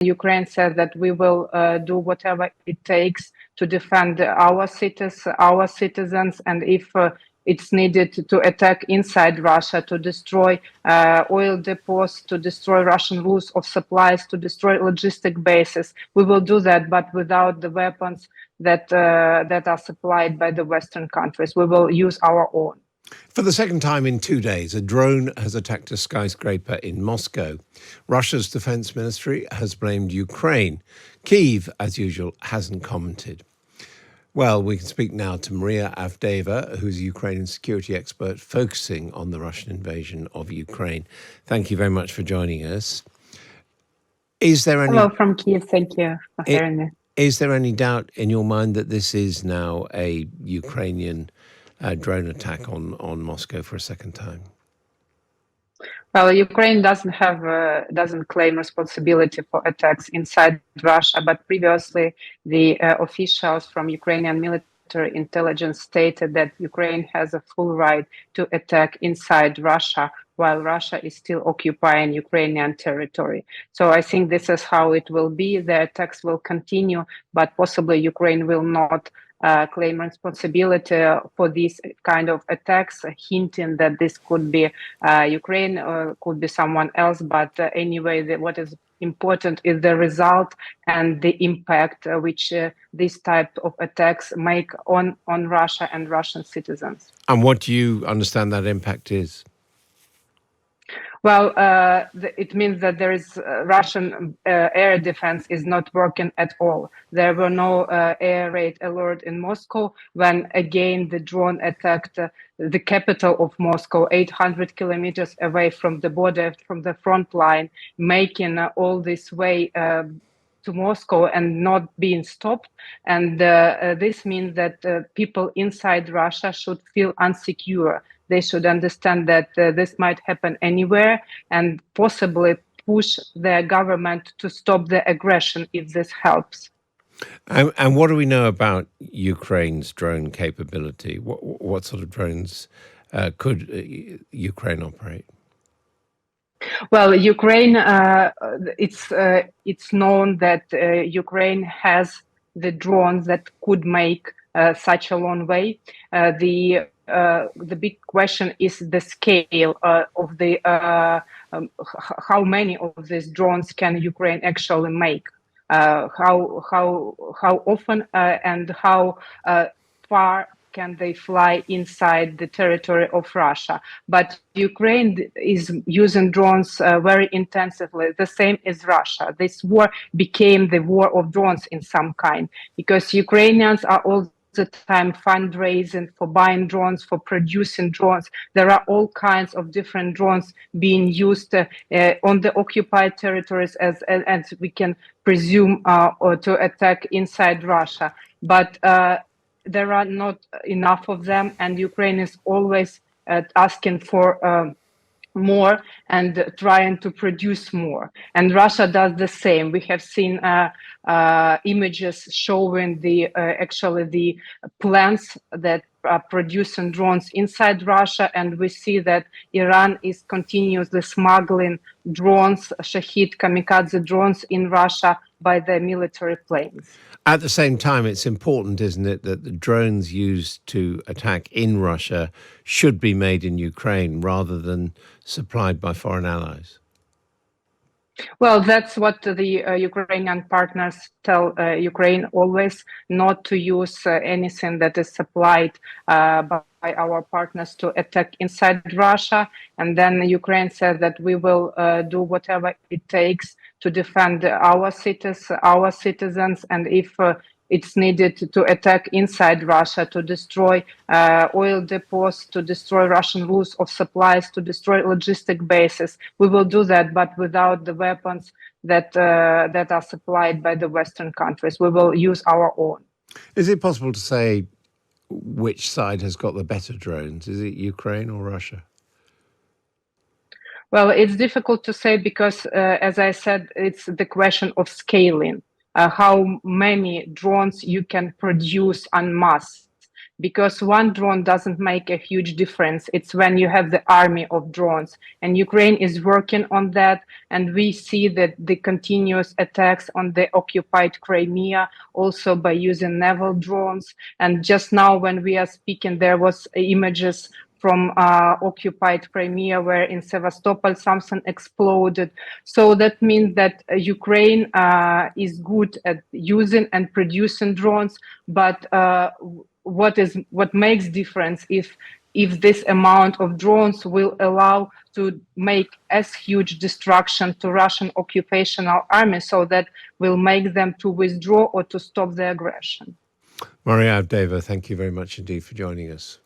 Ukraine said that we will do whatever it takes to defend our cities, our citizens, and if it's needed to attack inside Russia, to destroy oil depots, to destroy Russian routes of supplies, to destroy logistic bases, we will do that, but without the weapons that are supplied by the Western countries. We will use our own. For the second time in 2 days, a drone has attacked a skyscraper in Moscow. Russia's defense ministry has blamed Ukraine. Kyiv, as usual, hasn't commented. Well, we can speak now to Maria Avdeeva, who's a Ukrainian security expert focusing on the Russian invasion of Ukraine. Thank you very much for joining us. Hello from Kyiv. Thank you for hearing me. Is there any doubt in your mind that this is now a Ukrainian drone attack on Moscow for a second time? Well, Ukraine doesn't claim responsibility for attacks inside Russia, but previously the officials from Ukrainian military intelligence stated that Ukraine has a full right to attack inside Russia while Russia is still occupying Ukrainian territory. So I think this is how it will be. The attacks will continue, but possibly Ukraine will not claim responsibility for these kind of attacks, hinting that this could be Ukraine or could be someone else. But anyway, what is important is the result and the impact which this type of attacks make on Russia and Russian citizens. And what do you understand that impact is? Well, it means that there is Russian air defense is not working at all. There were no air raid alert in Moscow when again the drone attacked the capital of Moscow, 800 kilometers away from the border, from the front line, making all this way to Moscow and not being stopped. And this means that people inside Russia should feel insecure. They should understand that this might happen anywhere and possibly push their government to stop the aggression if this helps. And what do we know about Ukraine's drone capability? What sort of drones could Ukraine operate? Well, Ukraine, it's known that Ukraine has the drones that could make such a long way. The big question is the scale of the how many of these drones can Ukraine actually make? How often and how far can they fly inside the territory of Russia? But Ukraine is using drones very intensively, the same as Russia. This war became the war of drones in some kind, because Ukrainians are all the time fundraising for buying drones, for producing drones. There are all kinds of different drones being used on the occupied territories as we can presume or to attack inside Russia. But there are not enough of them, and Ukraine is always asking for more and trying to produce more. And Russia does the same. We have seen images showing actually the plants that are producing drones inside Russia, and we see that Iran is continuously smuggling drones, Shahid kamikaze drones in Russia by their military planes. At the same time, it's important, isn't it, that the drones used to attack in Russia should be made in Ukraine rather than supplied by foreign allies? Well, that's what the Ukrainian partners tell Ukraine always, not to use anything that is supplied by our partners to attack inside Russia. And then Ukraine said that we will do whatever it takes to defend our cities, our citizens, and if it's needed to attack inside Russia, to destroy oil depots, to destroy Russian routes of supplies, to destroy logistic bases. We will do that, but without the weapons that are supplied by the Western countries. We will use our own. Is it possible to say which side has got the better drones? Is it Ukraine or Russia? Well, it's difficult to say because, as I said, it's the question of scaling. How many drones you can produce en masse. because one drone doesn't make a huge difference. It's when you have the army of drones, and Ukraine is working on that. And we see that the continuous attacks on the occupied Crimea, also by using naval drones. And just now, when we are speaking, there was images from occupied Crimea, where in Sevastopol something exploded. So that means that Ukraine is good at using and producing drones, but what makes difference if this amount of drones will allow to make as huge destruction to Russian occupational army, so that will make them to withdraw or to stop the aggression. Maria Avdeeva, thank you very much indeed for joining us.